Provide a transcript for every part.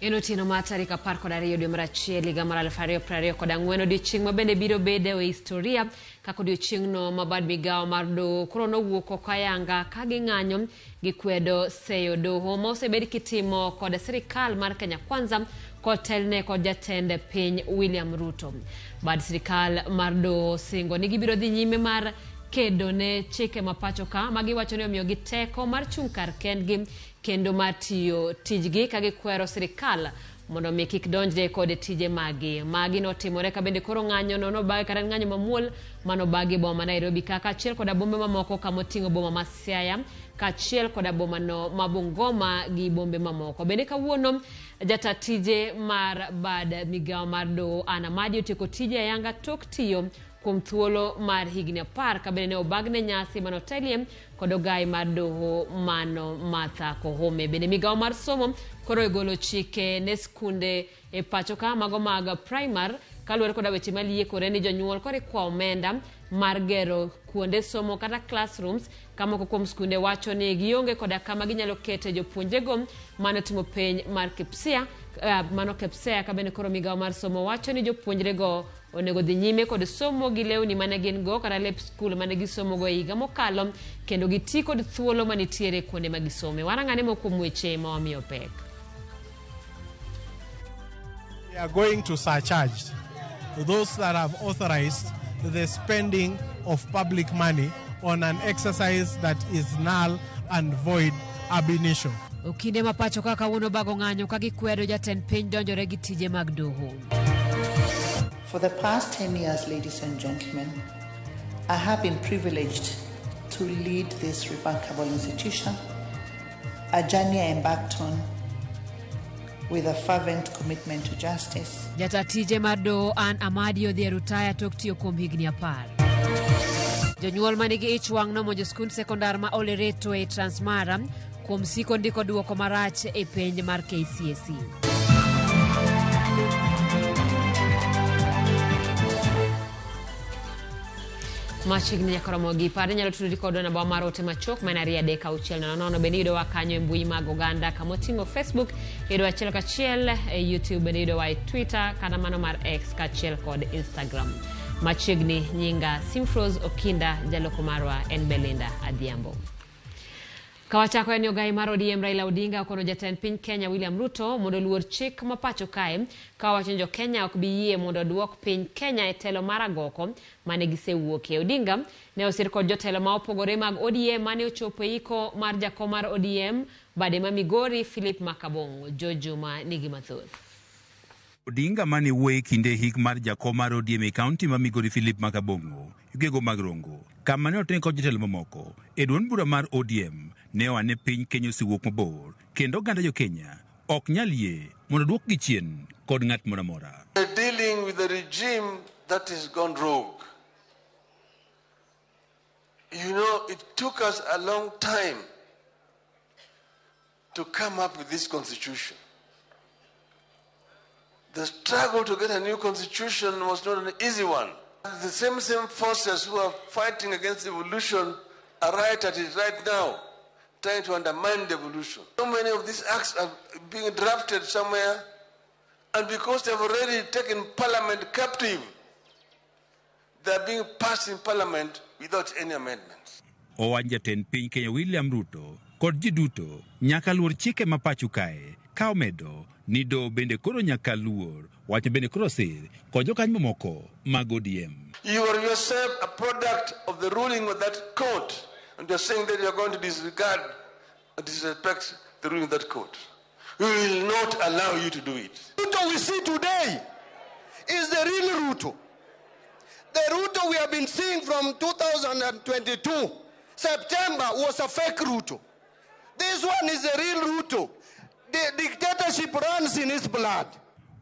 Enotino matarika parko da Rio de Marachi liga mar Fario Prario kodangweno odiochieng' mabende biro bedo e historia kako odiochieng'no mabad migawo mar doho koro nowuok oko ayanga ka ging'anyo gi kwedo seyo doho ma osebed kitimo kod sirikal mar Kenya Kwanza kotelne kod jatend piny William Ruto. Bad sirikal mar doho singo ni gibiro dhi nyime mar kedo ne chike mapacho ka magiwacho ni omiyo gi teko mar chung' kar kendgi kendo matiyo tijgi ka gikwero sirikal mondo mi kik donjre kod tije magi notimore ka bende koro ng'anyo no bag kata ng'anyo mamuol mano bagi boma Nairobi kaka achiel kod bombe mamoko kamoting'o boma ma Siaya ka achiel kod boma no mabungoma gi bombe mamoko. Bende kawuono jata tije mar bad migawo mar doho Anamadi otieko tije ayanga tok tiyo kuom thuolo mar higni 10 ka bende ne obagne nyasi manotelie kod ogai mar doho mano Martha Koome. Bende migawo mar somo koro egolo chike ne skunde e pacho ka mago mag primar kaluwore kod weche maliekore ni jonyuol koro kwa omenda mar gero kuonde somo kata classrooms kamoko kuom skunde wacho ni gionge koda kama ginyalo kete jopuonjego mano timo penj mar KPSEA ka bende koro migawo mar somo wacho ni jopuonjrego onego dhi nyime kod somo gi lewni mane gin go kata lep skul mane gisomo go higa mokalo kendo giti kod thuolo manitiere kuonde magisome. Warang'ane moko weche ma wamiyo pek. We are going to surcharge those that have authorized the spending of public money on an exercise that is null and void ab initio. Okinde mapacho kaka wuono bago ng'anyo ka gikwedo jatend piny donjore gi tije mag doho. For the past 10 years, ladies and gentlemen, I have been privileged to lead this remarkable institution, a journey I embarked on with a fervent commitment to justice. Jata tije mar doho Anamadi odhi rutaya tok tiyo kuom higni 10. Jonyuol manigi ich wang' nomonjo skund sekondar ma Olereto e Transmara kuom siko ndiko duoko marach e penj mar KCSE. Machiegni nyaka Ramogi pare nyalo tudori kodwa na mar ote machok manaria deka uchiel nono bende yudo wakanyo e mbui mag oganda kamoting'o Facebook yudo achiel kachiel e YouTube bende yudo wa e Twitter kana mano mar X kachiel kod Instagram. Machiegni nyinga Simfrose Okinda jaloko marwa en Belinda Adhiambo. Kawachako en ogai mar ODM Raila Odinga kono jatend piny Kenya William Ruto mondo luor chik mapacho kae kawacho jo Kenya ok bi yie mondo duok piny Kenya e telo mar agoko mane gisewuoke. Odinga ne osir kod jotelo ma opogore mag ODM mane ochopo iko mar jakom mar ODM bade ma Migori Philip Makabongo. Jojuma nigi mathoth. Odinga mane wuoye kinde hik mar jakom mar ODM e kaunti ma Migori Philip Makabongo yugego mag Rongo kama ne oten kod jotelo mamoko e duond bura mar ODM ne wane piny Kenya osiwuok mabor kendo ganda jo Kenya ok nyal yie mondo duok gi chien kod ng'at moro amora. Dealing with a regime that has gone rogue. You know, it took us a long time to come up with this constitution. The struggle to get a new constitution was not an easy one. The same forces who are fighting against evolution are right at it right now, trying to undermine the evolution. So many of these acts are being drafted somewhere, and because they've already taken Parliament captive, they're being passed in Parliament without any amendments. Jatend piny Kenya William Ruto kod ji duto nyaka luor chike mapacho kae ka omedo ni do bende koro nyaka luor wacho bende koro sir kod jokanyo mamoko mag ODM. You are yourself a product of the ruling of that court, and you're saying that you're going to disregard and disrespect the ruling of that court. We will not allow you to do it. Ruto we see today is the real Ruto. The Ruto we have been seeing from 2022, September, was a fake Ruto. This one is the real Ruto. The dictatorship runs in his blood.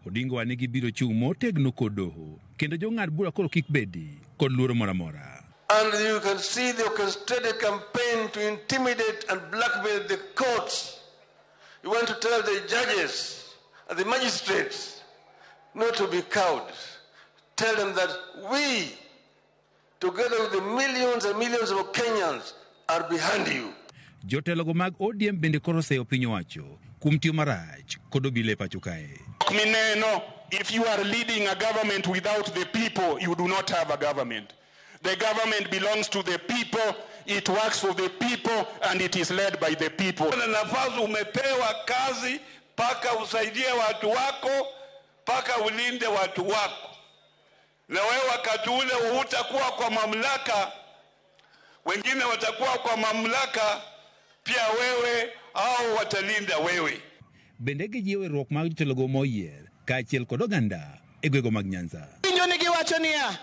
Odinga wanigi biro chung' motegno kod doho kendo jong'ad bura koro kik bedi kod luoro moro amora. And you can see the orchestrated campaign to intimidate and blackmail the courts. You want to tell the judges and the magistrates not to be cowed. Tell them that we, together with the millions and millions of Kenyans, are behind you. Jotelogo mag ODM bende koro seyo piny owacho kuom tiyo marach kod obila e pacho kae. Mineno, if you are leading a government without the people, you do not have a government. The government belongs to the people, it works for the people, and it is led by the people. Na nafasi umepewa kazi paka usaidie watu wako, paka ulinde watu wako. Na wewe wakati ule hutakuwa kwa mamlaka, wengine watakuwa kwa mamlaka, pia wewe au watalinda wewe. Bende gijiwo riwruok mag jotelogo moyier kaachiel kod oganda e gwego mag Nyanza. Winjo ni giwacho niya,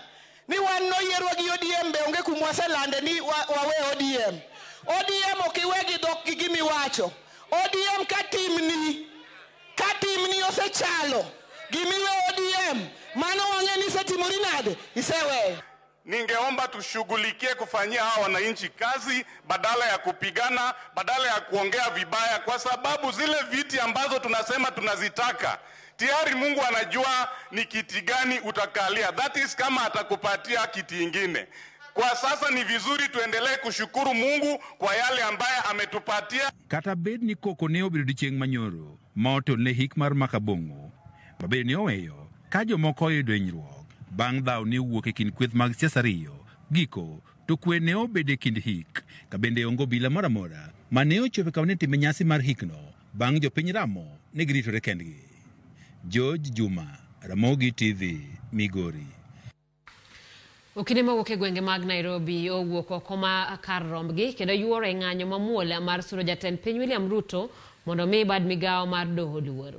ni wan noyierwa gi ODM be onge kuma waselande ni wawe ODM. ODM okiwe gi dhok gi gimi wacho. ODM ka timni osechalo gimiwe ODM mano wang'e ni setimori nade iseweyo. Ningeomba tushughulikie kufanyia hawa wananchi kazi badala ya kupigana, badala ya kuongea vibaya, kwa sababu zile viti ambazo tunasema tunazitaka tayari Mungu anajua ni kiti gani utakalia. That is kama atakupatia kiti ingine. Kwa sasa ni vizuri tuendelee kushukuru Mungu kwa yale ambaye ametupatia. Kata bed ni koko ne obedo chieng' manyoro ma otolne hik mar Makabongo. Babed ni oweyo ka jomoko oyudo hinyruok bang' dhaw ne wuok e kind kweth mag siasa ariyo. Giko to kwe ne obedo e kind hik ka bende onge obila moro amora ma ne ochopo kama ne time nyasi mar hikno bang' jopiny ramo ne giritore kendgi. George Juma, Ramogi TV, Migori. Okine mawuok e gwenge mag Nairobi owuok oko ma kar rombgi kendo yuoro e ng'anyo mamuol mar suro jatend piny William Ruto mondo mi bad migawo mar doho luor.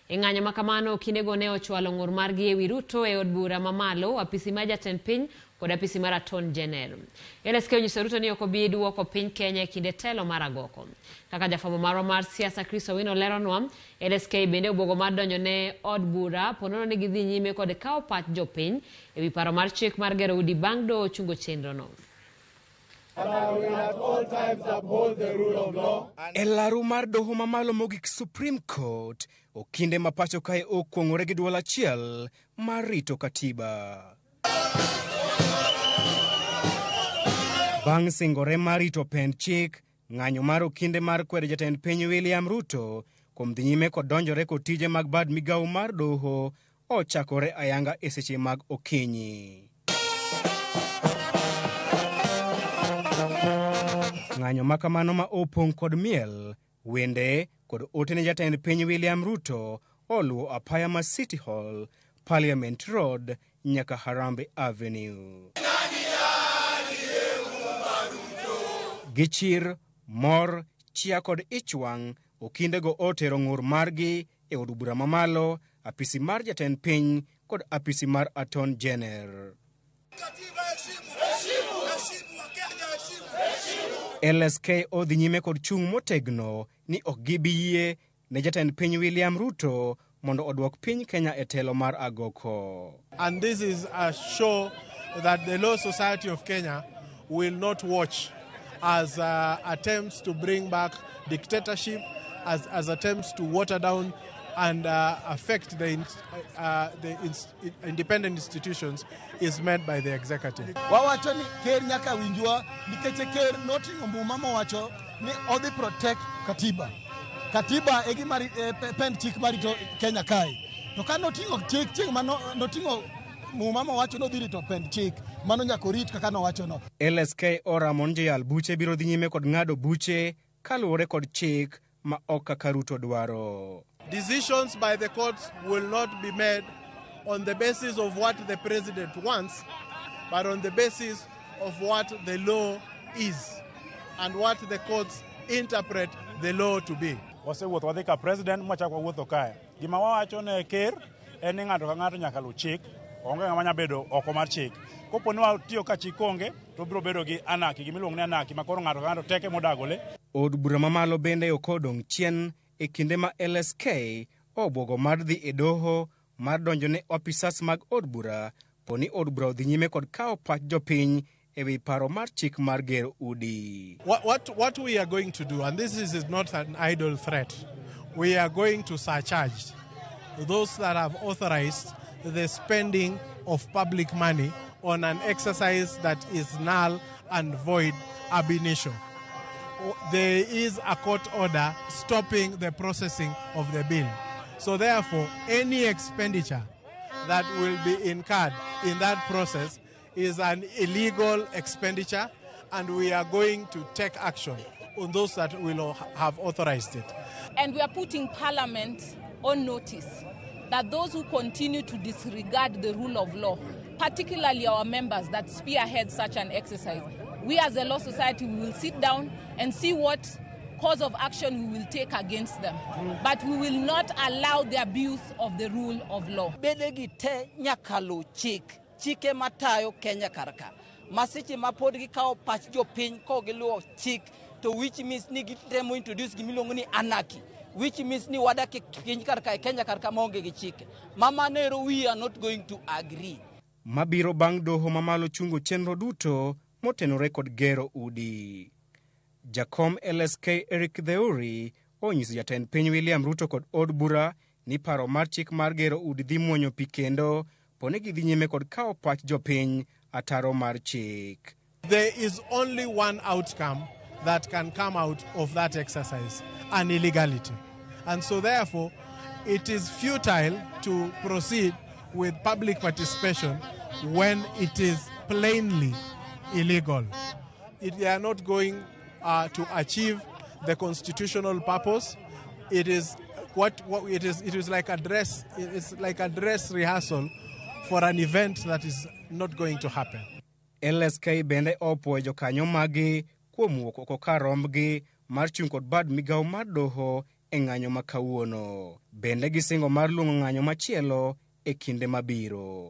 E ng'anyo makamano kinego ne ochwalo ng'ur margi ewi Ruto e od bura mamalo, apisi mar jatend piny kod apisi mar Attorney General. LSK onyiso Ruto ni ok obi duoko piny Kenya e kinde telo mar agoko. Kaka jafwambo marwa mar siasa Chris Owino leronwa, LSK bende obwogo mar donjo ne od bura ponono ni gidhi nyime kod kawo pach jopiny ewi paro mar chik mar gero udi bang' doho chungo chenrono. E laru mar doho mamalo mogik Supreme Court, okinde ma pacho kae okwong'ore gi duol achiel mar rito katiba. Bang' singore mar rito pend chik, ng'anyo mar okinde mar kwedo jatend piny William Ruto kuom dhi nyime kod donjore kod tije mag bad migawo mar doho ochakore ayanga e seche mag okinyi. Ng'anyo makamano ma opong' kod miel, wende kod ote ne jatend piny William Ruto oluwo apaya ma City Hall, Parliament Road nyaka Harambe Avenue. Gichir, mor, chia kod ichwang' okindego otero ng'ur margi e od bura mamalo, apisi mar jatend piny kod apisi mar Attorney General. LSK odhi nyime kod chung' motegno ni ok gibi yie ne jatend piny William Ruto mondo odwok piny Kenya e telo mar agoko. And this is a show that the Law Society of Kenya will not watch as attempts to bring back dictatorship, as attempts to water down and affect the independent institutions is made by the executive. Wawacho ni ker nyaka winjwa nikech ker noting'o mbuma mowacho ni odhi protect katiba. Katiba e gima pend chik marito Kenya kae. To ka noting'o chik noting'o mbuma mowacho no dhi rito pend chik, mano nyaka rit kaka nowacho no. LSK Ramon Jayal buche biro dhi nyime kod ng'ado buche kaluwore kod chik ma ok kaka Ruto dwaro. Decisions by the courts will not be made on the basis of what the president wants, but on the basis of what the law is and what the courts interpret the law to be. Wasewuotho wadhi ka president mwachako wuotho kae. Gima wawacho ne ker en ni ng'ato ka ng'ato nyaka lu chik, onge ng'ama nya bedo oko mar chik. Kopo ni watiyo ka chik onge, to biro bedo gi anaki, gimiluongo ni anaki, ma koro ng'ato ka ng'ato teke modagole. Od bura mamalo bende okodong' chien e kinde ma LSK obwogo mar dhi e doho mar donjo ne opisas mag od bura poni od bura odhi nyime kod kawo pach jopiny ewi paro mar chik mar gero udi. What we are going to do, and this is not an idle threat, we are going to surcharge those that have authorized the spending of public money on an exercise that is null and void ab initio. there is a court order stopping the processing of the bill. So therefore, any expenditure that will be incurred in that process is an illegal expenditure, and we are going to take action on those that will have authorized it. And we are putting Parliament on notice that those who continue to disregard the rule of law, particularly our members that spearhead such an exercise, we as a law society will sit down and see what course of action we will take against them. But we will not allow the abuse of the rule of law. Bedegi te nyakalo chike matayo Kenya karaka. Masichi mapodgi kao pach jo piny ko giluo chik, to which means ni gitemo introduce gimilongo ni anarchy, which means ni wadake piny karaka Kenya karaka maonge gi chike. Mama nero, we are not going to agree. Mabiro bang' doho mamalo chungo chenro duto motenore kod gero udi. Jakom LSK Eric Theuri onyiso jatend piny William Ruto kod od bura ni paro mar chik mar gero udi dhi muonyo pi kendo pone gidhi nyime kod kao pach jopiny ataro mar chik. There is only one outcome that can come out of that exercise, an illegality. And so therefore, it is futile to proceed with public participation when it is plainly illegal. They are not going to achieve the constitutional purpose. It is it is like a dress. It's like a dress rehearsal for an event that is not going to happen. LSK bende opuoyo jokanyo magi kuom wuok oko kar rombgi mar chung' kod bad migawo mar doho e ng'anyo ma kawuono. Bende gisingo mar luongo ng'anyo machielo e kinde mabiro.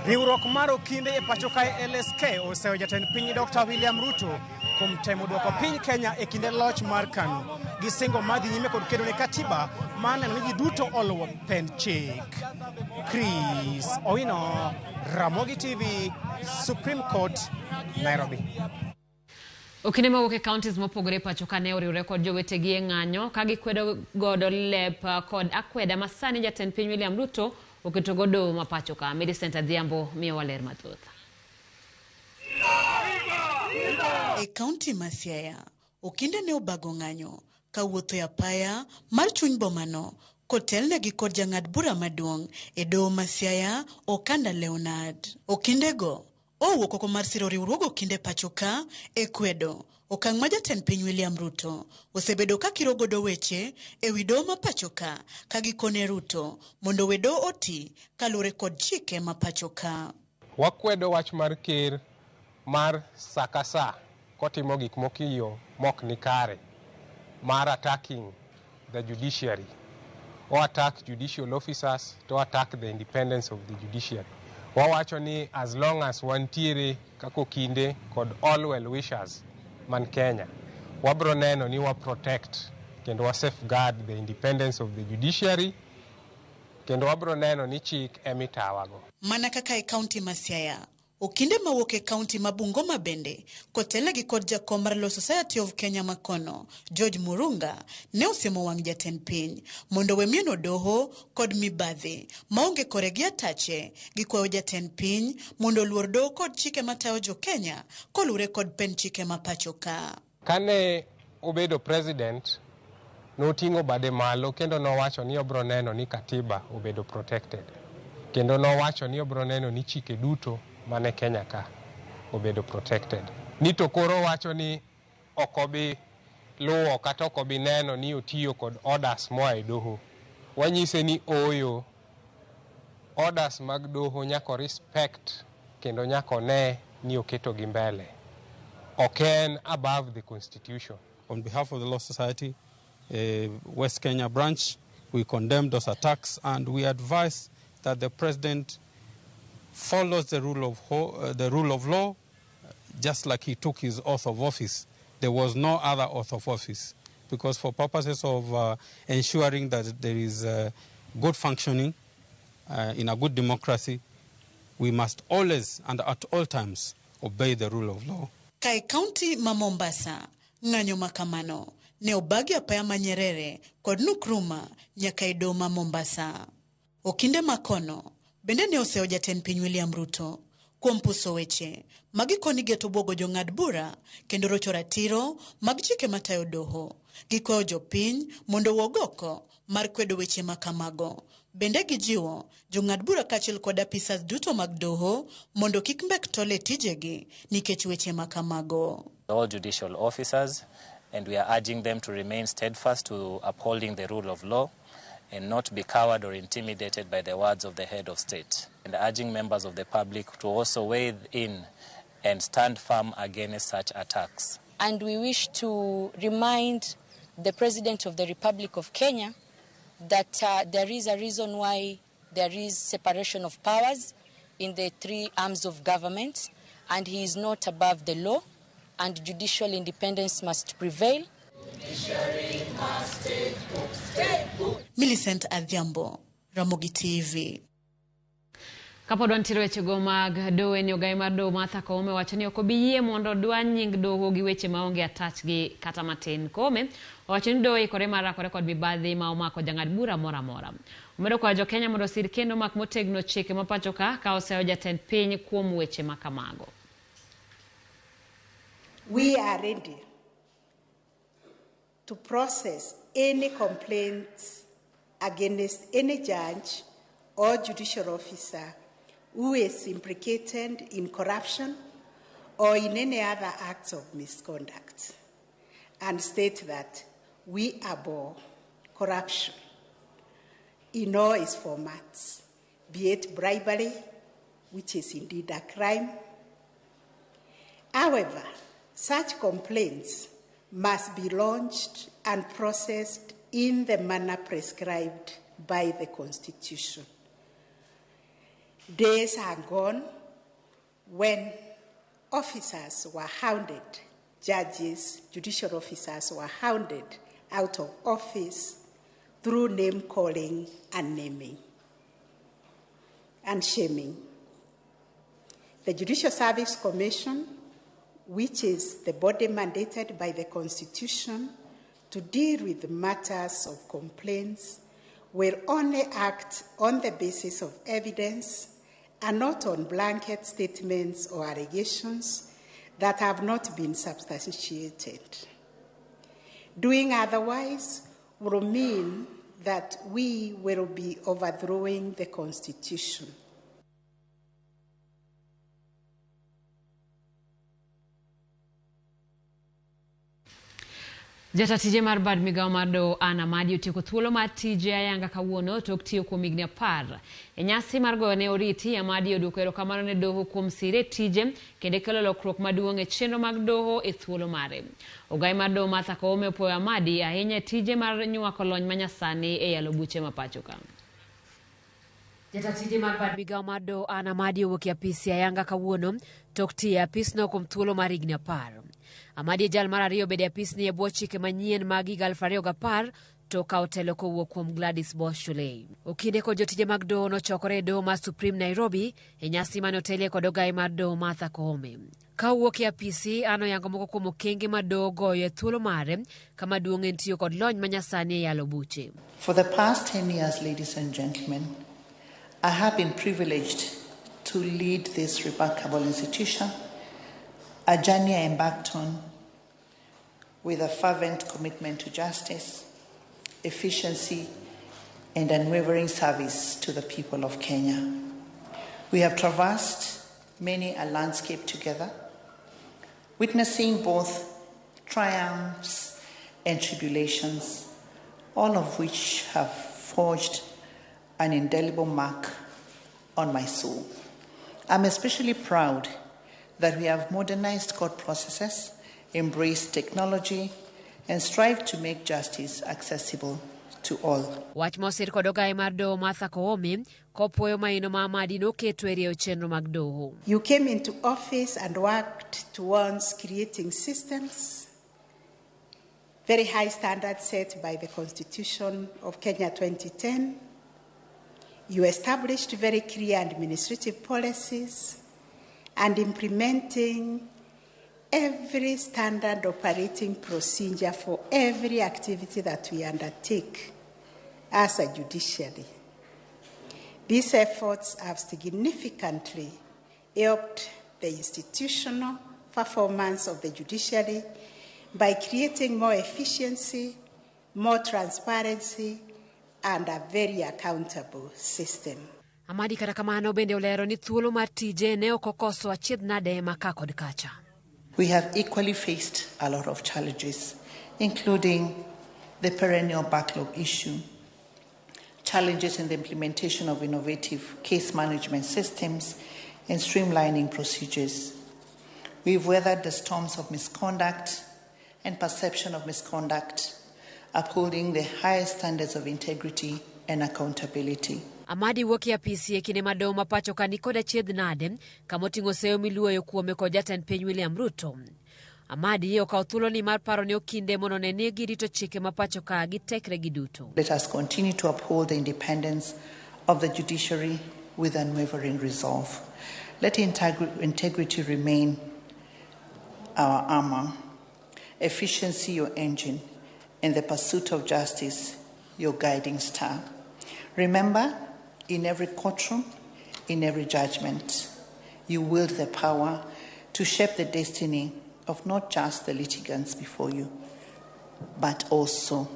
Riwruok mar okinde e pacho kae LSK oseyo jatend piny Dr. William Ruto kuom temo duoko piny Kenya e kinde loch mar KANU. Gisingo madhi nyime kod kedo ne katiba maneno ni ji duto oluwo pend chik. Chris Owino, Ramogi TV, Supreme Court, Nairobi. Okinde mawuok e counties mopogore pacho ka ne oriwre kod jowetegi e ng'anyo ka gikwedo godo lep kod akweda masani jatend piny William Ruto oketo godo mapacho ka. Millicent Adhiambo miyo waler mathoth. E county ma Siaya, okinde ne obago ng'anyo ka wuotho e apaya mar chuny bomano kotelnegi kod jang'ad bura maduong' e doho ma Siaya, Okanda Leonard. Okindego owuok oko mar siro riwruog okinde pacho ka e kwedo okang' ma jatend piny William Ruto osebedo ka kiro godo weche e wi doho ma pacho ka gikone Ruto mondo we doho oti kalure kod chike ma pacho ka. Wakwedo wach mar ker mar sakasa kotimo gik mokiyo mok ni kare mar attacking the judiciary, or attack judicial officers, to attack the independence of the judiciary. Wawacho ni as long as wantiere kako kinde kod all well wishers man Kenya, wabro neno ni wa protect kendo wa safeguard the independence of the judiciary, kendo wabro neno ni chik emitawago. Mana kaka e county ma Siaya, okinde mawuok e county ma Bungoma bende kotelnegi kod jakom mar Law Society of Kenya makono George Murunga ne osiemo wang' jatend piny mondo we mieno doho kod mibadhi maonge kore gi atache, gikwayo jatend piny mondo luor doho kod chike matayo jo Kenya kolure kod pen chike ma pacho ka. Kane obedo president, noting'o bade malo kendo nowacho ni obro neno ni katiba obedo protected, kendo nowacho ni obro neno ni chike duto mane Kenya ka obedo protected. Nito koro wacho ni okobi luwo kata okobi neno ni otiyo kod orders moa e doho. Wanyise ni oyo orders mag doho nyako respect kendo nyako ne ni oketo gi mbele. Oken above the constitution. On behalf of the Law Society, West Kenya branch, we condemn those attacks and we advise that the president follows the rule of law, just like he took his oath of office. There was no other oath of office, because for purposes of ensuring that there is good functioning in a good democracy, we must always and at all times obey the rule of law. Kai county ma Mombasa, ng'anyo makamano ne obagi apaya ma Nyerere kod Nkrumah nyaka e doho ma Mombasa. Okinde makono bende ne oseo jatend piny William Ruto kuom puso weche magikoni geto bwogo jong'ad bura kendo rocho ratiro mag chike matayo doho. Gikwayo jopiny mondo owuog oko mar kwedo weche makamago. Bende gijiwo jong'ad bura kaachiel kod apisas duto mag doho mondo kik mbek tole tijegi nikech weche makamago. All judicial officers, and we are urging them to remain steadfast to upholding the rule of law and not be cowed or intimidated by the words of the head of state. And urging members of the public to also weigh in and stand firm against such attacks. And we wish to remind the President of the Republic of Kenya that there is a reason why there is separation of powers in the three arms of government, and he is not above the law, and judicial independence must prevail. Millicent Adhiambo, Ramogi TV. Kapod wantiere wechego mag doho en ogai mar doho Martha Koome wacho ni ok obi yie mondo dwa nying doho gi weche maonge atach gi kata matin. Koome wacho ni doho ikore mar rakore kod mibadhi ma omako jang'ad bura moro amora. Omedo kwayo jokenya mondo osir kendo mak motegno chike ma pacho ka oseyo jatend piny kuom weche makamago. We are ready to process any complaints against any judge or judicial officer who is implicated in corruption or in any other acts of misconduct, and state that we abhor corruption in all its formats, be it bribery, which is indeed a crime. However, such complaints must be launched and processed in the manner prescribed by the Constitution. Days are gone when officers were hounded, judges, judicial officers were hounded out of office through name calling and naming and shaming. The Judicial Service Commission, which is the body mandated by the Constitution to deal with matters of complaints, will only act on the basis of evidence and not on blanket statements or allegations that have not been substantiated. Doing otherwise will mean that we will be overthrowing the Constitution. Jatatije mar bad migao mar doho Anna Madi otieko thuolo mar tije ayanga kawuono tok tiyo kuom higni 10. E nyasi mar goyo ne oriti, Amadi oduoko erokamano ne doho kuom sire tije kendo kelo lokruok maduong' e chenro mag doho e thuolo mare. Ogai mar doho Martha Koome opwoyo Amadi ahinya tije mar nyuako lony manyasani e yalo buche mapacho ka. Jatatije mar bad migao mar doho Anna Madi owuok e apisi ayanga kawuono tok tiyo e apisno kuom thuolo mar higni 10. Amadi jal mar ariyo bede apis ni e bwo chike manyien mag higa 2010 to ka otelo kowuok kuom Gladys Boshule. Okinde kod jotije mag doho nochokore e doho mar Supreme Nairobi e nyasi mane otelie kod ogai mar doho Martha Koome. Ka owuok e apisi, ano yango moko kuom okenge ma doho goyo e thuolo mare kama duong' en tiyo kod lony manyasani e yalo buche. For the past 10 years, ladies and gentlemen, I have been privileged to lead this remarkable institution, a journey I embarked on with a fervent commitment to justice, efficiency, and unwavering service to the people of Kenya. We have traversed many a landscape together, witnessing both triumphs and tribulations, all of which have forged an indelible mark on my soul. I'm especially proud that we have modernized court processes, embraced technology, and strive to make justice accessible to all. Wach mosir kod ogai mar doho Martha Koome kopuoyo maino ma Amadi noketo e rieyo chenro mag doho. You came into office and worked towards creating systems, very high standards set by the Constitution of Kenya 2010. You established very clear administrative policies and implementing every standard operating procedure for every activity that we undertake as a judiciary. These efforts have significantly helped the institutional performance of the judiciary by creating more efficiency, more transparency, and a very accountable system. Amadi kata kamano bende olero ni thuolo mar tije ne okokoso achiedh nade maka kod kacha. We have equally faced a lot of challenges, including the perennial backlog issue, challenges in the implementation of innovative case management systems, and streamlining procedures. We've weathered the storms of misconduct and perception of misconduct, upholding the highest standards of integrity and accountability. Amadi woki apisi e kine madong mapacho ka nikod achiedh nade kamoting'o seyo miluoyo kuome kod jatend piny William Ruto. Amadi okawo thuolo ni mar paro ni okinde mondo ne ni girito chike mapacho ka gitekre giduto. Let us continue to uphold the independence of the judiciary with unwavering resolve. Let integrity remain our armor, efficiency your engine, and the pursuit of justice your guiding star. Remember, in every courtroom, in every judgment, you wield the power to shape the destiny of not just the litigants before you, but also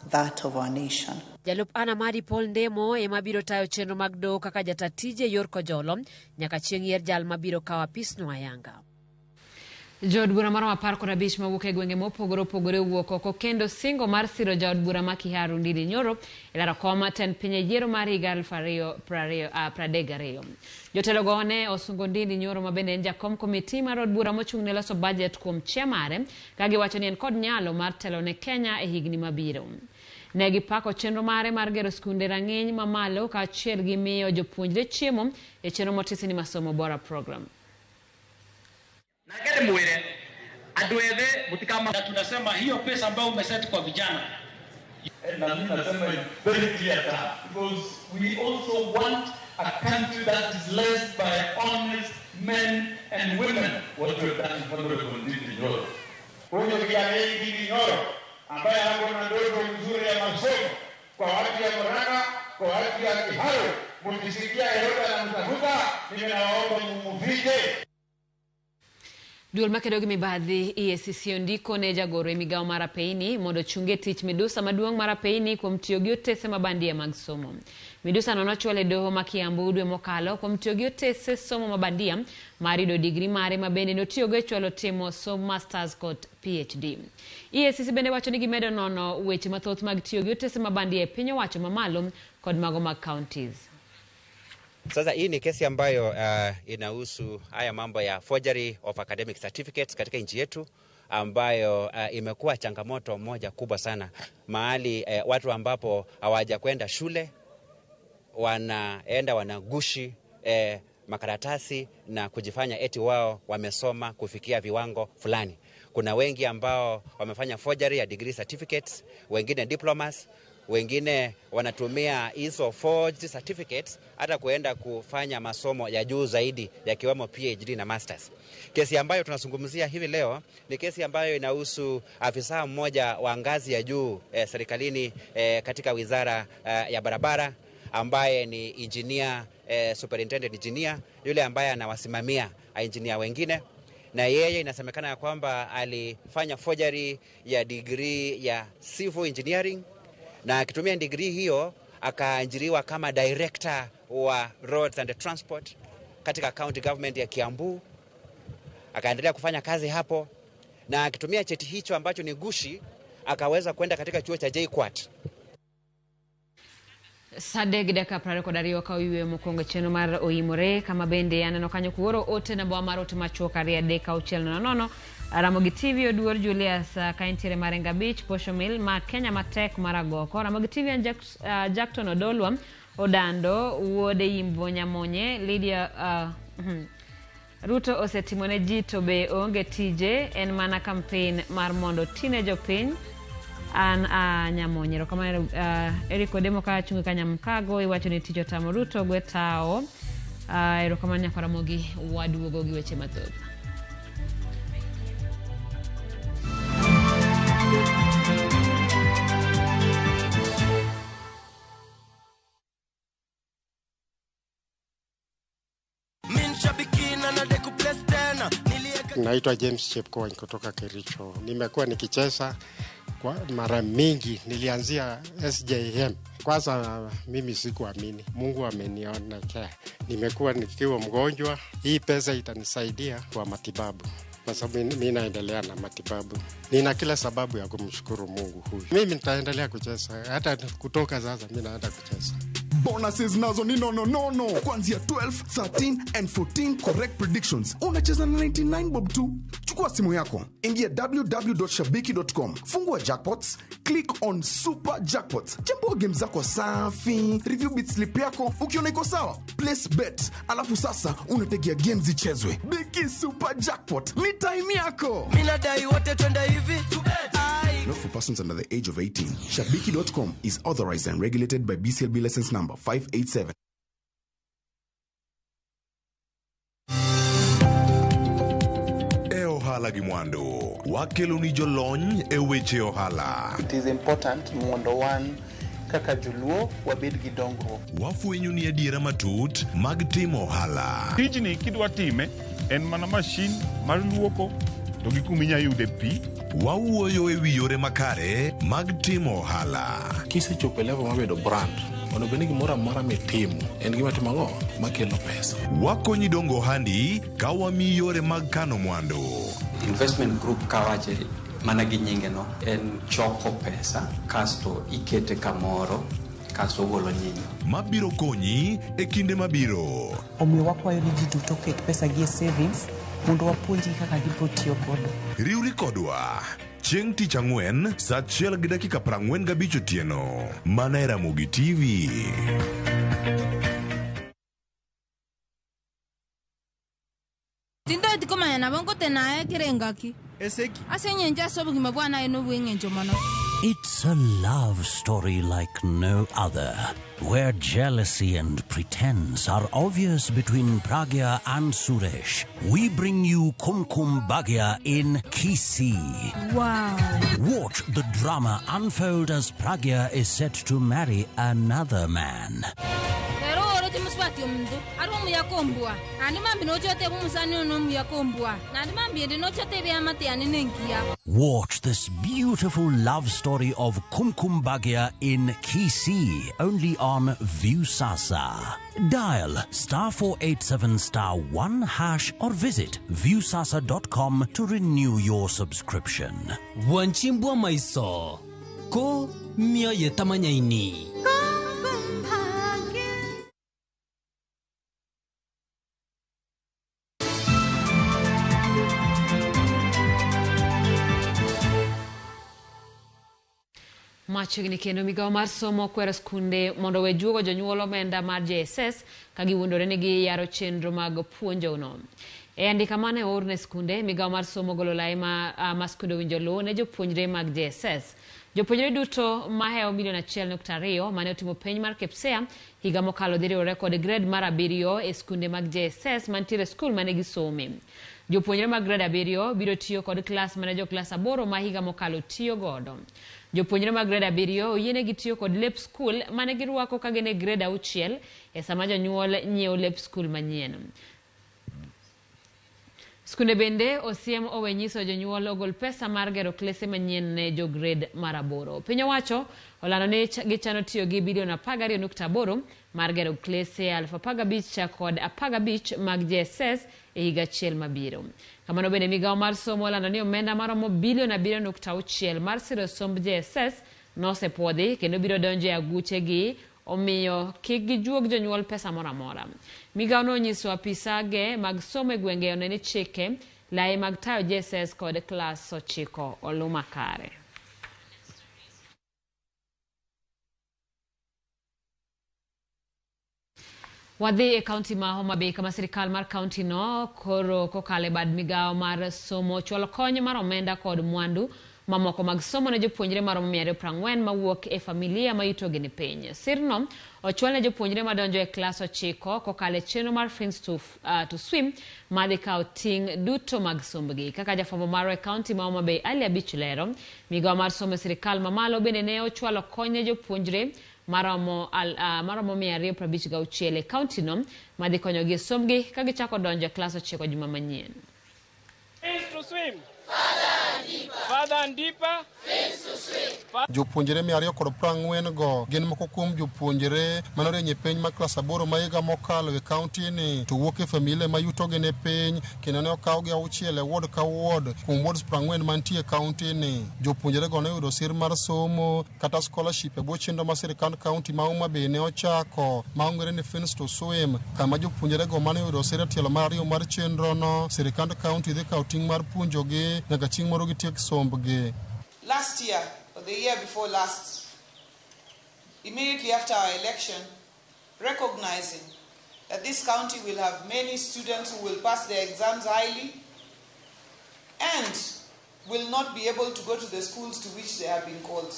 that of our nation. Jalup Amadi Paul Ndemo ema biro tayo chenro mag doho kaka jatatije yor kojolo nyaka chieng' yier jal mabiro kawo apisno ayanga. Jood bura mar 15 mawuok e gwenge mopogore opogore wuok oko kendo singo mar siro jaod bura ma Kiharu Ndindi Nyoro e laro kom ten piny yiero mar higa 2032. Jotelo go ne osungo Ndindi Nyoro ma bende en jakom komiti mar od bura mochung' ne loso budget kuom chia mare ka giwacho ni en kod nyalo mar telo ne Kenya e higni mabiro. Ne gipako chenro mare mar gero skunde rang'iny mamalo kaachiel gi miyo jopuonjre chiemo e chenro motisi ni masomo bora program. Nagere mwere adwethe mutikama tunasema hiyo pesa ambayo umeset kwa vijana. Na mimi nasema very clear because we also want a country that is led by honest men and women. What we have done in Honorable Ndindi Nyoro. Huyo kijana Ndindi Nyoro ambaye ako na ndoto nzuri ya masomo kwa watu ya Murang'a, kwa watu ya Kiharu, mkisikia yeyote anamtafuta, mimi naomba mumuvije. Duol makedo gi mibadhi EACC ondiko ne jagoro e migawo mar apeyni mondo chunge tich midusa maduong' mar apeyni kuom tiyo gi otese mabandia mag somo. Midusa no nochwal e doho ma Kiambu dwe mokalo kuom tiyo gi otese somo mabandia mar yudo digri mare ma bende notiyogo e chwalo timo somo masters kod PhD. EACC bende wacho ni gimedo nono weche mathoth mag tiyo gi otese mabandia e piny owacho mamalo kod mago mag counties. Sasa hii ni kesi ambayo inahusu haya mambo ya forgery of academic certificates katika nchi yetu ambayo imekuwa changamoto moja kubwa sana. Mahali watu ambapo hawaja kwenda shule wanaenda wanagushi makaratasi na kujifanya eti wao wamesoma kufikia viwango fulani. Kuna wengi ambao wamefanya forgery ya degree certificates, wengine diplomas, wengine wanatumia hizo forged certificates hata kuenda kufanya masomo ya juu zaidi yakiwemo PhD na masters. Kesi ambayo tunazungumzia hivi leo ni kesi ambayo inahusu afisa mmoja wa ngazi ya juu serikalini katika wizara ya barabara ambaye ni engineer, superintendent engineer, yule ambaye anawasimamia engineer wengine, na yeye inasemekana ya kwamba alifanya forgery ya degree ya civil engineering na akitumia degree hiyo akaajiriwa kama director wa roads and transport katika county government ya Kiambu. Akaendelea kufanya kazi hapo na akitumia cheti hicho ambacho ni gushi akaweza kwenda katika chuo cha JKUAT. Sadeg deka prare kodario ka wiwe mokongo cheno mar OIMORE kama bende yaneno kanyo kuoro ote na bwa marote machuoka ria deka uchelno nono. RAMOGITV oduor Julius kaintiere Marenga Beach, Posho Mill ma Kenya Matek Maragoko. RAMOGITV en Jackton Odolwa Odando wuode Yimbo Nyamonye Lydia Ruto osetimone ji to be onge tije en mana campaign mar mondo teenager piny an Nyamonye. Rokamano Eric Odemo ka chungi kanyamkago iwacho ni tijo tamo Ruto gwetao. Rokamano nyaka Ramogi waduogo gi weche mathoth. Shabiki Naitwa James Chepkoech kutoka Kericho. Nimekuwa nikicheza kwa mara mingi. Nilianzia SJM. Kwanza mimi sikuamini. Mungu amenionekea. Nimekuwa nikiwa mgonjwa. Hii pesa itanisaidia kwa matibabu. Kwa sababu mimi naendelea na matibabu. Nina kila sababu ya kumshukuru Mungu huyu. Mimi nitaendelea kucheza. Hata kutoka sasa mimi naenda kucheza. Bonuses nazo ni no. Kuanzia 12, 13 and 14 correct predictions. Unacheza na 99 bob tu. Chukua simu yako. Ingia www.shabiki.com. Fungua jackpots. Click on super jackpots. Chambua game zako safi. Review bit slip yako. Ukiona iko sawa, place bet. Alafu sasa unategea game zichezwe. Biki super jackpot. Ni time yako. Mina dai wote twenda hivi. Not for persons under the age of 18. Shabiki.com is authorized and regulated by BCLB license number 587. Ohala gi mwandu. Wakelo ni jolony e weche ohala. It is important mondo wan kaka joluo wabed gi dongruok. Wafwenyo ni adiera matut mag timo ohala. Tijni kidwa time en mana mashin mar luoko to gi kuminya yude pi. Wawuoyo e wi yore makare mag timo ohala. Kisechopo level mabedo brand, ono beni gimoro amora mitimo en gima timo ang'o makelo pesa. Wakonyi dongo handi ka wami yore mag kano mwandu. Investment group kawache mana gi nyinge no en choko pesa kasto ikete kamoro kasto golo nyinyo. Mabiro konyi e kinde mabiro. Omiyo wakwayo ni ji duto ket pesa gi savings mondo wapuonji kaka gibiro tiyo godo. Riwri kodwa chieng' tich ang'wen saa 1:45 otieno. Mana e Ramogi TV. Tindo tikoma na bongo tena kirengaki. Eseki. Asenye nja sobu kimabwana eno wengenjo mano. It's a love story like no other, where jealousy and pretense are obvious between Pragya and Suresh. We bring you Kumkum Bhagya in Kisii. Wow. Watch the drama unfold as Pragya is set to marry another man. Arumu ya kombua. Ani mambi no chote kumusani no ya kombua. Na mambi no chote vya mate aninengia. Watch this beautiful love story of Kumkum Bhagya in Kisii, only on Viusasa. Dial *487*1# or visit viusasa.com to renew your subscription. Wanchimbwa maiso. Ko mio yetamanya ini. Machiegni kendo migawo mar somo kwero skunde mondo we juogo jonyuol omenda mar JSS ka giwuondore ni giyaro chenro mag puonjo no. E andika mane oorne skunde, migawo mar somo golo lai ma skunde winjo luwo ne jopuonjre mag JSS. Jopuonjre duto maheo $1.2 mane otimo penj mar KPSEA higa mokalo dhi riwore kod grade mar 7 e skunde mag JSS mantiere skul mane gisome. Jopuonjre mag grade 7 biro tiyo kod klas mane jo klas 8 ma higa mokalo tiyo godo. Jopuonjre mag grade 7 oyienegi tiyo kod lep skul mane girwako ka gin e grade 6 e sama jonyuol nyiewo lep skul manyien. Skunde bende osiem owe nyiso jonyuol ogol pesa mar gero klese manyien ne jo grade mar 8. Piny owacho olando ni gichano tiyo gi $2.8 mar gero klese 15,000 kod 15 mag JSS e higa achiel mabiro. Kamano bende migawo mar somo olando ni omenda maromo $7.6 mar siro somb JSS nosepuodhi kendo biro donjo e aguche gi, omiyo kik gijuog jonyuol pesa moro amora. Migawo no onyiso apisage mag somo e gwenge one ni chike lai mag tayo JSS kod klas 9 olu makare. Wadhi e kaunti ma Homa Bay kama sirikal mar kaunti no koro kokale bad migawo mar somo chwalo kony mar omenda kod mwandu mamoko mag somo ne jopuonjre maromo 240 mawuok e familia mayutogi ni piny. Sirno ochwal ne jopuonjre madonjo e klas 9 kokalo e chenro mar Friends to Swim madhi kawo ting' duto mag sombgi. Kaka jafwambo mar e kaunti ma Homa Bay Ali Abich lero, migawo mar somo e sirikal mamalo bende ne ochwalo kony ne jopuonjre maromo 256 e kaunti no madhi konyogi e sombgi ka gichako donjo e klas 9 juma manyien. Friends to Swim. Father and deeper. Friends to swim. Jopuonjre 240 go gin moko kuom jopuonjre manore e piny ma klas 8 ma higa mokalo e kaunti ni to wuok e familia ma yutogi ne piny kendo ne okawgi 6 e ward ka ward kuom wards 40 mantie e kaunti ni. Jopuonjre go ne yudo sir mar somo kata scholarship e bwo chenro ma sirikand kaunti ma Homa Bay ne ochako ma ong'ere ni Friends to Swim, kama jopuonjre go mane yudo sir e tielo mar 2 mar chenro no sirikand kaunti dhi kawo ting' mar puonjogi nyaka chieng' moro gitiek sombgi. Last year, or the year before last, immediately after our election, recognizing that this county will have many students who will pass their exams highly and will not be able to go to the schools to which they have been called,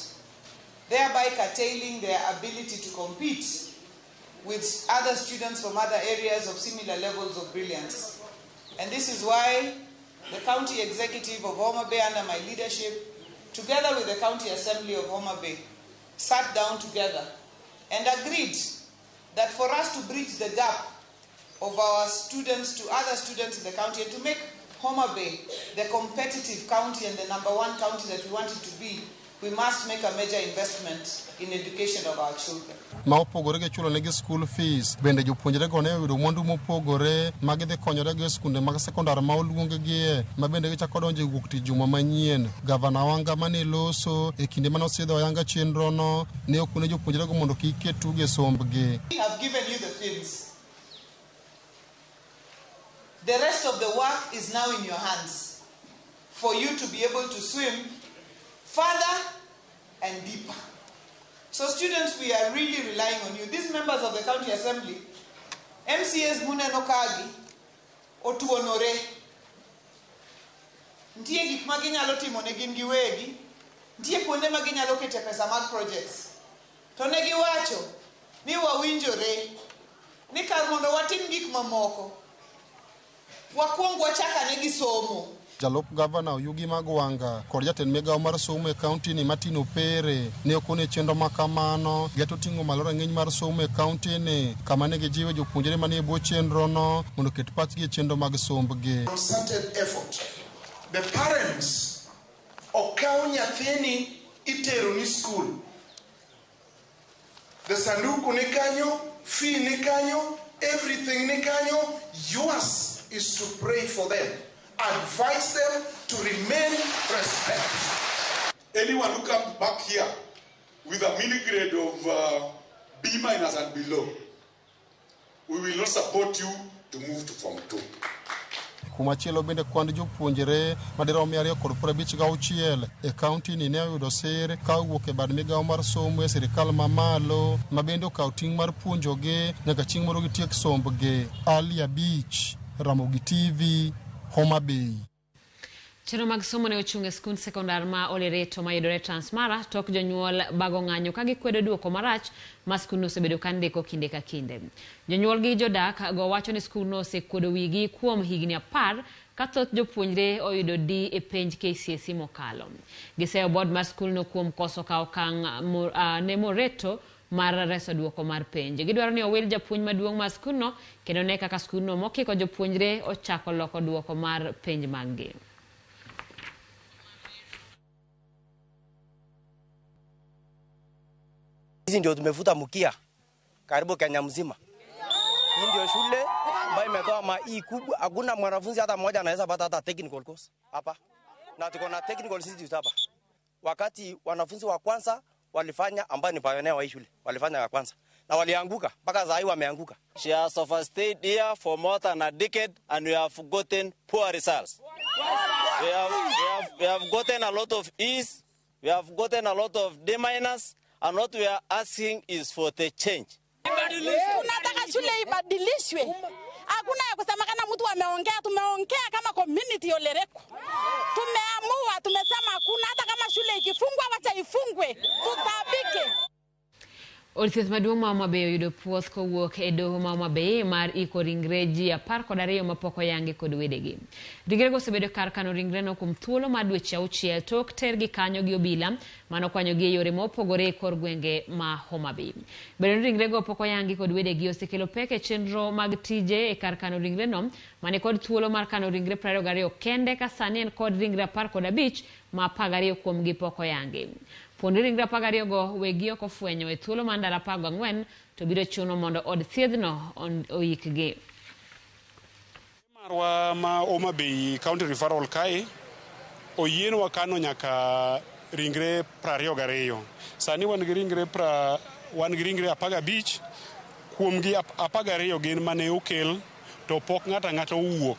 thereby curtailing their ability to compete with other students from other areas of similar levels of brilliance. And this is why the county executive of Homa Bay under my leadership, together with the County Assembly of Homa Bay, sat down together and agreed that for us to bridge the gap of our students to other students in the county and to make Homa Bay the competitive county and the #1 county that we want it to be, we must make a major investment in education of our children. Ma opogore gi chulo negi school fees, bende jopuonjre go ne yudo mwandu mopogore mag dhi konyore gi skunde mag sekondar ma oluongi ma bende gichako donjo wuok tich juma manyien. Gavana Wanga mane loso e kinde mane osidho ayanga chenro no ne okune jopuonjre go mondo kik ket tuge sombgi. We have given you the fees. The rest of the work is now in your hands for you to be able to swim further and deeper. So students, we are really relying on you. These members of the County Assembly, MCAs Muneno Kagi, Otuonore, ntie gik ma ginyalo timo ne gin giwegi, ntie kuonde ma ginyalo kete pesa mag projects. To ne giwacho ni wawinjore ni kar mondo watim gik mamoko, wakuong wachaka ne gisomo. Jalup Gavana Oyugi Magwanga kod jatend migawo mar somo e kaunti ni Martin Opere ne okone chenro makamano geto ting'o malo rang'iny mar somo e kaunti ni kama ne gijiwo jopuonjre manie bwo chenro no mondo ket pachgi e chenro mag sombgi. Concerted effort. The parents okaw nyathini itero ni school. The sanduku ni kanyo, fee ni kanyo, everything ni kanyo. Yours is to pray for them. Advise them to remain respectful. Anyone who comes back here with a mini grade of B- and below, we will not support you to move to Form 2. Kumachielo bende kwand jopuonjre madirom 256 e kaunti ni ne oyudo sir ka owuok e bad migawo mar somo e sirikal mamalo ma bende okawo ting' mar puonjogi nyaka chieng' moro gitiek sombgi. Ali Abich, Ramogi TV, Homa Bay. Chenro mag somo ne ochung' e skund sekondar ma Olereto ma yudore Transmara tok jonyuol bago ng'anyo ka gikwedo duoko marach ma skund osebedo ka ndiko kinde ka kinde. Jonyuol gi jodak go wacho ni skund osekwedo wigi kuom higni 10 ka thoth jopuonjre oyudo D e penj KCSE mokalo. Giseyo board mar skund no kuom koso kawo okang' ne Moreto mar reso duoko mar penj. Gidwaro ni owil japuonj maduong' mar skund no kendo ne kaka skund no mokiko jopuonjre ochako loko duoko mar penj maggi. Hizi ndio tumefuta mkia karibu Kenya mzima. Hii ndio shule ambayo imetoa mai kubwa, hakuna mwanafunzi hata mmoja anaweza pata hata technical course hapa. Na tuko na technical institute hapa. Wakati wanafunzi wa kwanza walifanya ambayo ni pioneer wa shule, walifanya ya kwanza na walianguka mpaka sasa hivi wameanguka. She has stayed here for more than a decade and we have gotten poor results. We have gotten a lot of E's, we have gotten a lot of D-, and what we are asking is for the change. Tunataka shule ibadilishwe. Hakuna ya kusema kana mtu ameongea, tumeongea kama community Olereko. Tumeamua, tumesema hakuna, hata kama shule ikifungwa wacha ifungwe. Tutabike. Olthieth maduong' ma Homa Bay oyudo puoth kowuok e doho ma Homa Bay mar iko ringre ji 12 mapok oyangi kod wedegi. Ringrego osebedo kar kano ringreno kuom thuolo mar dweche 6 tok tergi kanyo gi obila manokwanyogi e yore mopogore e kor gwenge ma Homa Bay. Bedo ni ringrego pok oyangi kod wedegi osekelo pek e chenro mag tije e kar kano ringreno mane kod thuolo mar kano ringre 22 kende ka sani en kod ringre 15 ma 12 kuomgi pok oyangi. Pondi ringre 12 go wegi ok ofwenyo e thuolo mar ndalo 14 to biro chuno mondo od thiedhno oyikgi. Marwa ma Homa Bay County Referral kae oyienwa kano nyaka ringre 22. Sani wan gi ringre 15 kuomgi 12 gin mane okel to pok ng'ata owuok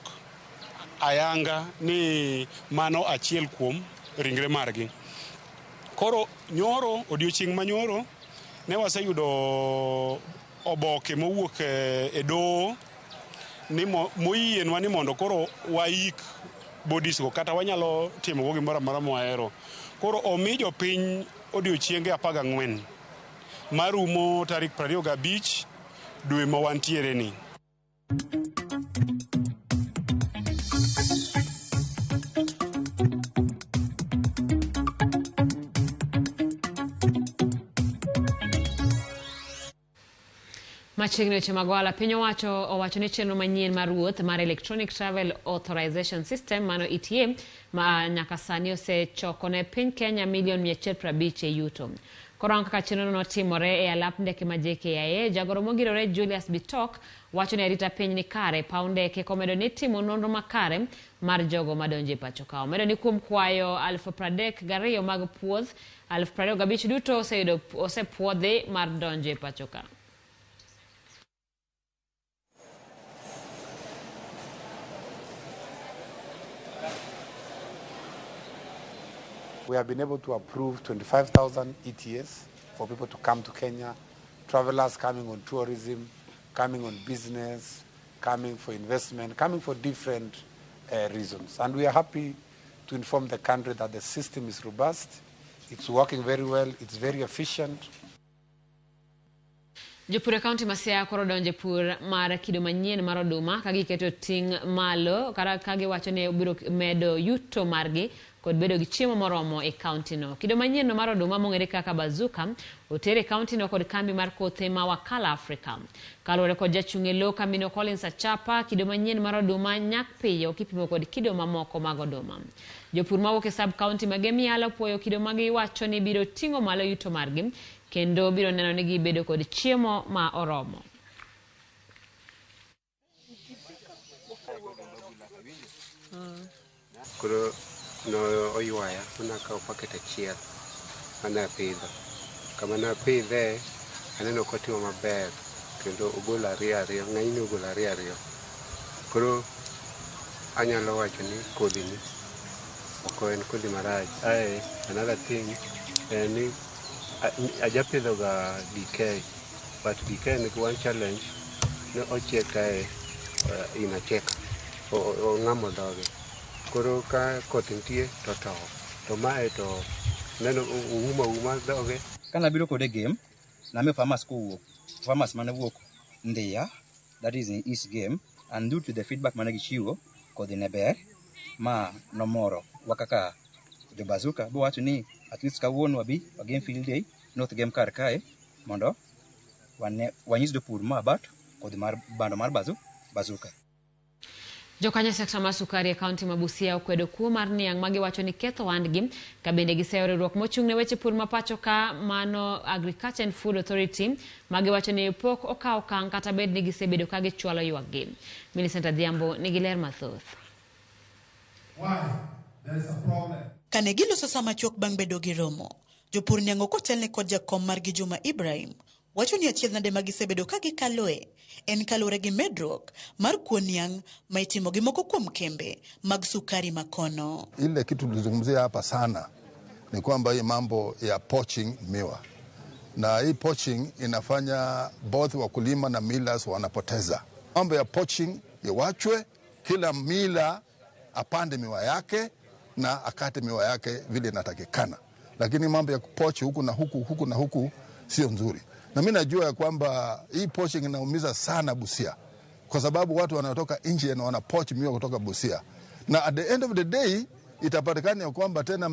ayanga ni mano achiel kuom ringre margi. Koro nyoro, odiochieng' manyoro, ne waseyudo oboke mowuok e doho ni moyienwa ni mondo koro waik bodies go kata wanyalo timo go gimoro amora mwahero. Koro omi jopiny odiochienge 14 marumo tarik 25 dwe ma wantiere ni. Machiegni weche mag ohala, piny owacho ni chenro manyien mar wuoth mar Electronic Travel Authorization System mano ETA ma nyaka sani osechoko ne piny Kenya milion 150 e yuto. Korang kaka chenro no timore e alap ndeke ma JKIA, jagoro mogirore Julius Bitok wacho ni arita piny ni kare paw ndeke komedo ni timo nonro makare mar jogo madonjo e pacho ka. Omedo ni kuom kwayo 32,000 mag puoth 25,000 duto osepuodhi mar donjo e pacho ka. We have been able to approve 25,000 ETS for people to come to Kenya, travelers coming on tourism, coming on business, coming for investment, coming for different reasons. And we are happy to inform the country that the system is robust, it's working very well, it's very efficient. Jopur kaunti ma Siaya koro donje pur mar kido manyien mar oduma ka giketo ting' malo ka giwacho ni biro medo yuto margi kod bedo gi chiemo moromo e kaunti no. Kido manyien no mar oduma mong'ere kaka bazuka otere kaunti no kod kambi mar kothe ma Wakala Africa. Kaluwore kod jachung' e lo kambino Collins Achapa, kido manyien mar oduma nyak piyo kipimo kod kido mamoko mag oduma. Jopur mawuok e sub kaunti ma Gemiala puoyo kido ma giwacho ni biro ting'o malo yuto margi kendo biro neno ni gibedo kod chiemo ma oromo. Koro no oywaya manakawo paket achiel manapidho. Kama napidhe aneno kotimo maber kendo ogolo ariyo, ng'enyne ogolo ariyo. Koro anyalo wacho ni kodhi ni ok en kodhi marach. Another thing en ni ajapidho ga DK, but DK ni one challenge ne ochiek kae inacheka ong'amo dhoge. Koro ka koth nitie to tow, to mae to neno uma dhoge. Kana biro kode game name farmers mane wuok Ndia, that is in East Game, and due to the feedback mane gichiwo kodhi ne ber ma nomoro wakaka jo bazuka bo wacho ni at least kawuono wabi game field day North Game kar kae mondo wanyis jopur ma bat kodhi mar bando mar bazuka. Jokanya sekta mar sukari e kaunti ma Busia okwedo kuo mar niang' ma giwacho ni ketho wandgi ka bende giseyo riwruok mochung' ne weche pur mapacho ka mano Agriculture and Food Authority ma giwacho ni pok okawo okang' kata bed ni gisebedo ka gichwalo ywakgi. Millicent Adhiambo nigi ler mathoth. Kane giloso sama chuok bang' bedo gi romo, jopur niang' okotelne kod jakom margi Juma Ibrahim wacho ni achiel nade ma gisebedo ka gikaloe en kalure gi medruok mar kuo niang' ma itimo gi moko kuom kembe mag sukari makono. Ile kitu tulizungumzia hapa sana ni kwamba hii mambo ya poaching miwa, na hii poaching inafanya both wakulima na millers wanapoteza. Mambo ya poaching iwachwe, kila mila apande miwa yake na akate miwa yake vile inatakikana. Lakini mambo ya kupoach huku na huku sio nzuri. Na mimi najua ya kwamba hii poaching inaumiza sana Busia, kwa sababu watu wanatoka nje na wanapoach miwa kutoka Busia. Na at the end of the day itapatikana ya kwamba tena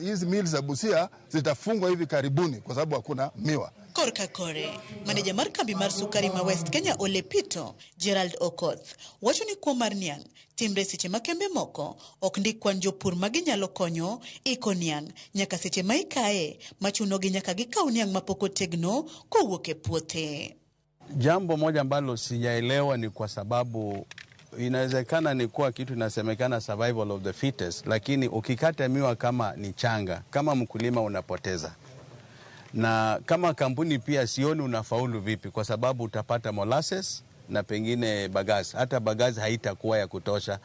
hizi mila za Busia zitafungwa hivi karibuni kwa sababu hakuna miwa. Korka Kore, maneja mar kambi mar sukari ma West Kenya Olepito, Gerald Okoth, wacho ni kuom mar niang', timre seche makembe moko ok ndik kwan jopur maginyalo konyo iko niang' nyaka seche ma ikae machunogi nyaka gikaw niang' mapok otegno kowuok e puothe. Jambo moja ambalo sijaelewa ni kwa sababu inawezekana ni kuwa kitu inasemekana survival of the fittest, lakini ukikata miwa kama ni changa, kama mkulima unapoteza. Na kama kampuni pia sioni unafaulu vipi, kwa sababu utapata molasses na pengine bagazi. Hata bagazi haitakuwa ya kutosha.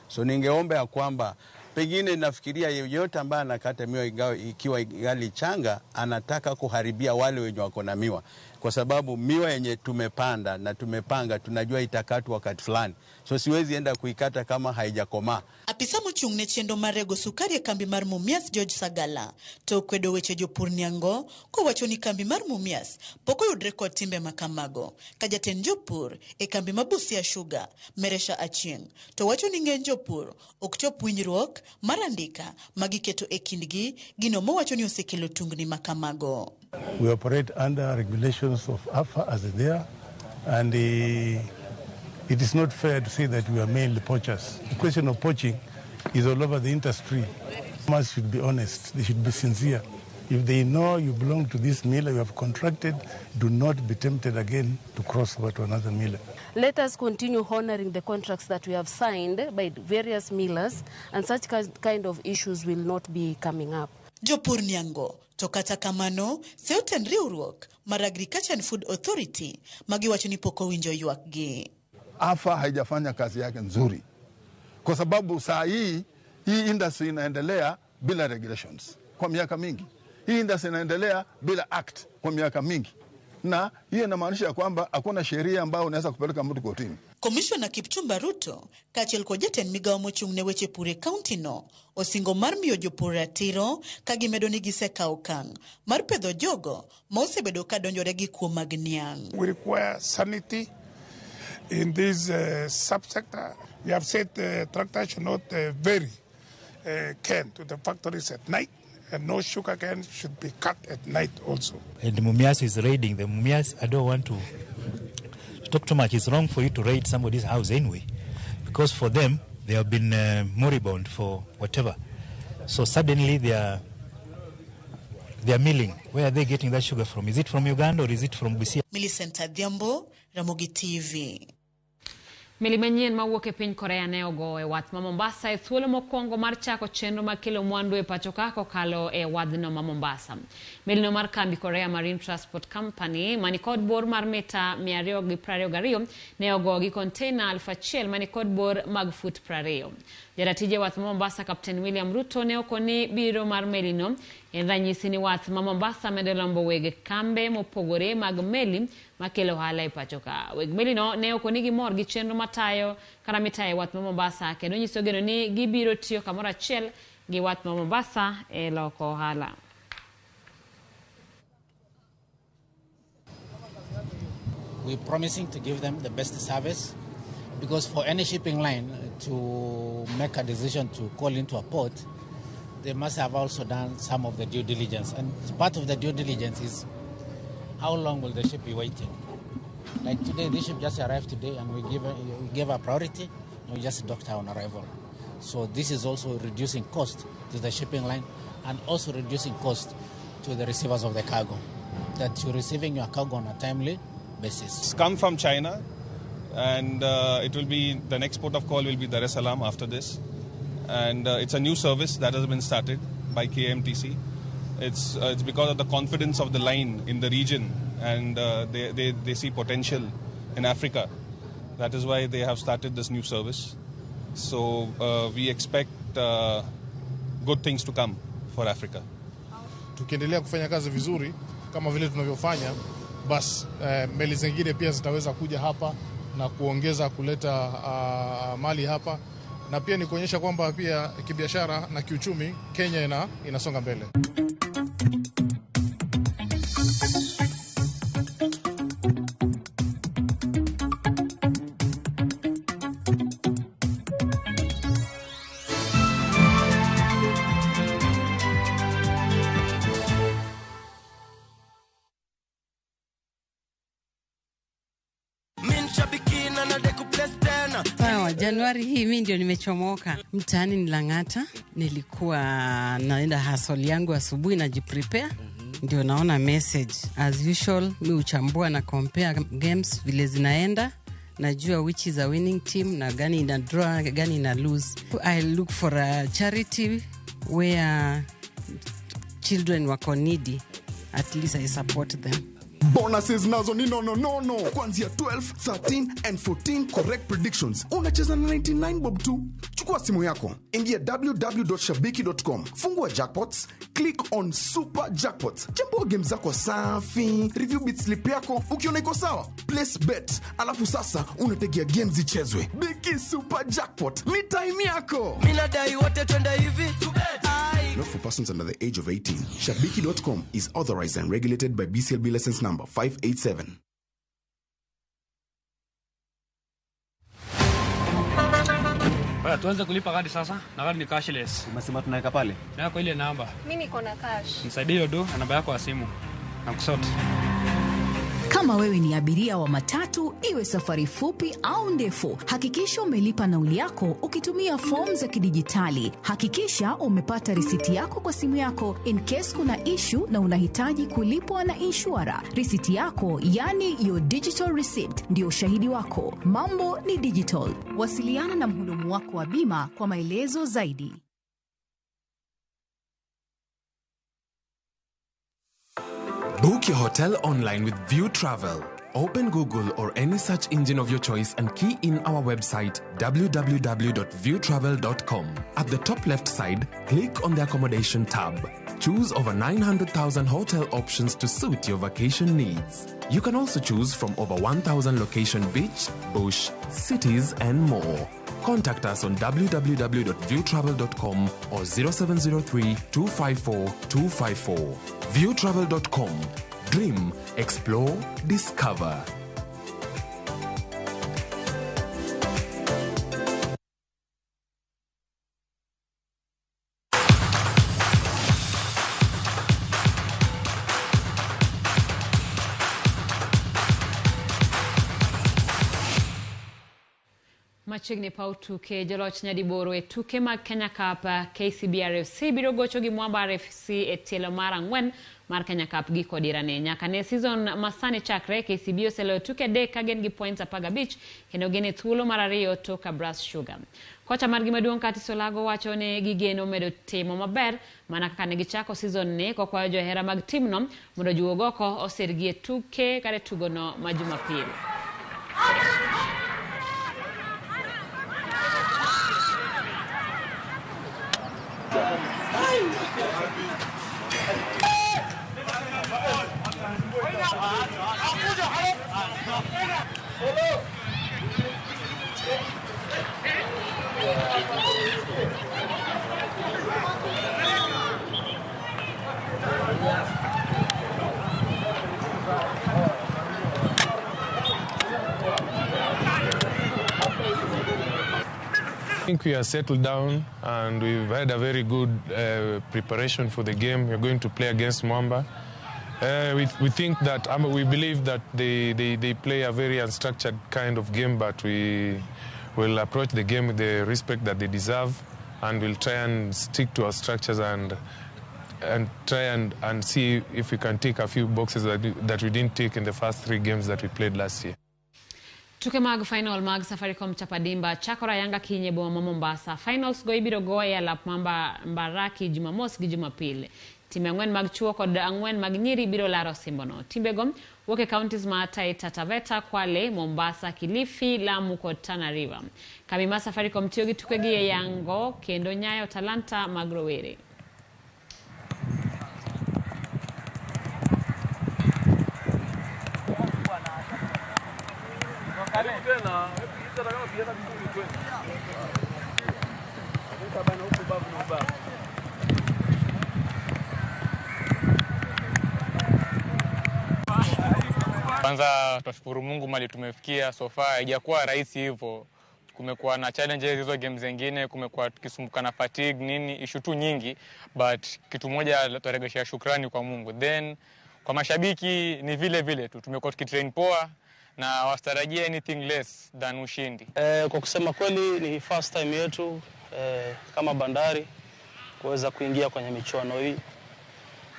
So ningeomba ya kwamba pengine nafikiria yeyote ambaye anakata miwa ikiwa gali changa anataka kuharibia wale wenye wako na miwa, kwa sababu miwa yenye tumepanda na tumepanga tunajua itakatwa wakati fulani. So siwezi enda kuikata kama haijakomaa. Apisa mochung' ne chendo marego sukari e kambi mar Mumias George Sagala to kwedo weche jopur niango kowacho ni kambi mar Mumias pok oyudre kod timbe makamago. Ka jatend jopur e kambi ma Busia Sugar Meresha Achieng' to wacho ni ng'eny jopur ok chop winjruok mar andika magiketo e kindgi gino mowacho ni osekelo tungni makamago. We operate under regulations of AFA as there, and it is not fair to say that we are mainly poachers. The question of poaching is all over the industry. Farmers should be honest, they should be sincere. If they know you belong to this miller you have contracted, do not be tempted again to cross over to another miller. Let us continue honoring the contracts that we have signed by various millers, and such kind of issues will not be coming up. Jopur niango to kata kamano seoten riwruok mar Agriculture and Food Authority magiwacho ni pok owinjo ywakgi. AFA haijafanya kazi yake nzuri, kwa sababu saa hii industry inaendelea bila regulations kwa miaka mingi. Hii industry inaendelea bila act kwa miaka mingi, na hiyo inamaanisha kwamba hakuna sheria ambayo unaweza kupeleka mtu kotini. Commissioner Kipchumba Ruto kachiel kod jatend migawo mochung' ne weche pur e kaunti no osingo mar miyo jopur ratiro ka gimedo ni gisekawo okang' mar pedho jogo ma osebedo ka donjore gi kuo mag niang'. We require sanity in this subsector. We have said tractors should not vary cane to the factories at night, and no sugar cane should be cut at night also. And Mumias is raiding the Mumias. I don't want to talk too much. It's wrong for you to raid somebody's house anyway, because for them they have been moribund for whatever. So suddenly they are milling. Where are they getting that sugar from? Is it from Uganda or is it from Busia? Millicent Adhiambo, Ramogi TV. Meli manyien mawuok e piny Korea ne ogo e wath ma Mombasa e thuolo mokwongo mar chako chenro makelo mwandu e pacho ka kokalo e wadhno ma Mombasa. Melino mar kambi Korea Marine Transport Company mani kod bor mar mita 222 ne ogo gi container 1,000 mani kod bor mag fut 20. Jaratije wath ma Mombasa Captain William Ruto ne okoni biro mar melino en ranyisi ni wath ma Mombasa medo lombo weg kambe mopogore mag meli makelo ohala e pacho ka. Weg melino ne okoni gimor gi chenro matayo kata mitayo wath ma Mombasa kendo nyiso geno ni gibiro tiyo kamoro achiel gi wath ma Mombasa e loko ohala. We're promising to give them the best service, because for any shipping line to make a decision to call into a port, they must have also done some of the due diligence. And part of the due diligence is how long will the ship be waiting. Like today, this ship just arrived today, and we gave a priority, and we just docked her on arrival. So this is also reducing cost to the shipping line, and also reducing cost to the receivers of the cargo, that you're receiving your cargo on a timely basis. It's come from China, and it will be, the next port of call will be Dar es Salaam after this. And it's a new service that has been started by KMTC. It's because of the confidence of the line in the region, and they see potential in Africa. That is why they have started this new service. So we expect good things to come for Africa. Tukiendelea kufanya kazi vizuri kama vile tunavyofanya, basi meli zingine pia zitaweza kuja hapa na kuongeza kuleta mali hapa, na pia ni kuonyesha kwamba pia kibiashara na kiuchumi Kenya inasonga mbele. Januari hii mimi ndio nimechomoka. Mtaani ni Lang'ata. Nilikuwa naenda hustle yangu asubuhi na jiprepare. Ndio naona message. As usual, mimi uchambua na compare games vile zinaenda. Najua which is a winning team na gani ina draw, gani ina lose. I look for a charity where children wako needy. At least I support them. Bonuses nazo ni no. Kuanzia 12, 13 and 14 correct predictions. Unacheza na 99 bob tu. Chukua simu yako. Ingia www.shabiki.com. Fungua jackpots. Click on super jackpots. Chambua game zako safi. Review bit slip yako. Ukiona iko sawa, place bet. Alafu sasa unategea games zichezwe. Biki super jackpot. Ni time yako. Mina dai wote twende hivi. Not for persons under the age of 18. Shabiki.com is authorized and regulated by BCLB license number 587. Tuanze kulipa kadi sasa. Na kadi ni cashless. Umesema tunaweka pale? Na kwa ile namba. Mimi niko na cash. Nisaidie hiyo do na namba yako ya simu. Na kusote. Kama wewe ni abiria wa matatu, iwe safari fupi au ndefu, hakikisha umelipa nauli yako ukitumia fomu za kidijitali. Hakikisha umepata risiti yako kwa simu yako in case kuna issue na unahitaji kulipwa na insurer. Risiti yako, yani your digital receipt, ndio ushahidi wako. Mambo ni digital. Wasiliana na mhudumu wako wa bima kwa maelezo zaidi. Book your hotel online with View Travel. Open Google or any search engine of your choice and key in our website www.viewtravel.com. At the top left side, click on the accommodation tab. Choose over 900,000 hotel options to suit your vacation needs. You can also choose from over 1,000 location beach, bush, cities and more. Contact us on www.viewtravel.com or 0703 254 254. Viewtravel.com. Dream, explore, discover. Machiegni pau tuke joloch nyadiboro e tuke mag Kenya Cup KCB-RFC biro gocho gi Mwamba RFC e tielo mar ang'wen mar Kenya Cup gi kodirane. Nyaka ne season masani chakre, KCB oseloyo tuke adek ka gin gi points 15 kendo gin e thuolo mar ariyo tok Brass Sugar. Kocha margi maduong' Kati Solago wacho ne gigeno medo timo maber mana kaka ne gichako season ne, kokwayo johera mag timno mondo juog oko osergi e tuke kare tugono ma Jumapil. I think we are settled down and we've had a very good preparation for the game. We're going to play against Mwamba. We think that, we believe that they play a very unstructured kind of game, but we will approach the game with the respect that they deserve, and we'll try and stick to our structures and try and see if we can tick a few boxes that we didn't tick in the first 3 games that we played last year. Tuke mag final mag Safaricom Chapadimba chakora Yanga kinye boma Mombasa. Finals go ibiro goye alap Mbaraki Jumamos gi Jumapil. Timbe ang'wen mag chuo kod ang'wen mag nyiri biro laro simbono. Timbe go wuok e counties ma Taita Taveta, Kwale, Mombasa, Kilifi, Lamu kod Tana River. Kambi ma Safaricom tiyo gi tuke gi e Yango kendo Nyayo, Talanta mag rowere. Kwanza tunashukuru Mungu mali tumefikia so far. Haijakuwa rahisi hivyo. Kumekuwa na challenges hizo games zingine, kumekuwa tukisumbuka na fatigue nini, issue tu nyingi, but kitu moja tutaregeshia shukrani kwa Mungu. Then kwa mashabiki ni vile vile tu tumekuwa tukitrain poa na wastarajia anything less than ushindi. Kwa kusema kweli ni first time yetu kama Bandari kuweza kuingia kwenye michuano hii.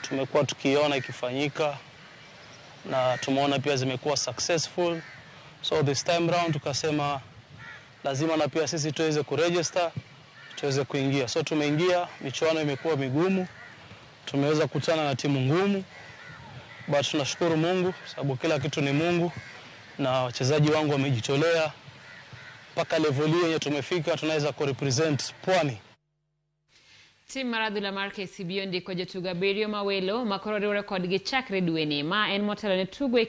Tumekuwa tukiona ikifanyika na tumeona pia zimekuwa successful. So this time round tukasema lazima na pia sisi tuweze kuregister, tuweze kuingia. So tumeingia, michuano imekuwa migumu. Tumeweza kukutana na timu ngumu. But tunashukuru Mungu sababu kila kitu ni Mungu na wachezaji wangu wamejitolea mpaka level hii yenye tumefika tunaweza kurepresent Pwani. Tim maradhula marke sibiondi kwa jotuga berio mawelo makorore rekod gi chakre duene ma en motelo ne tugo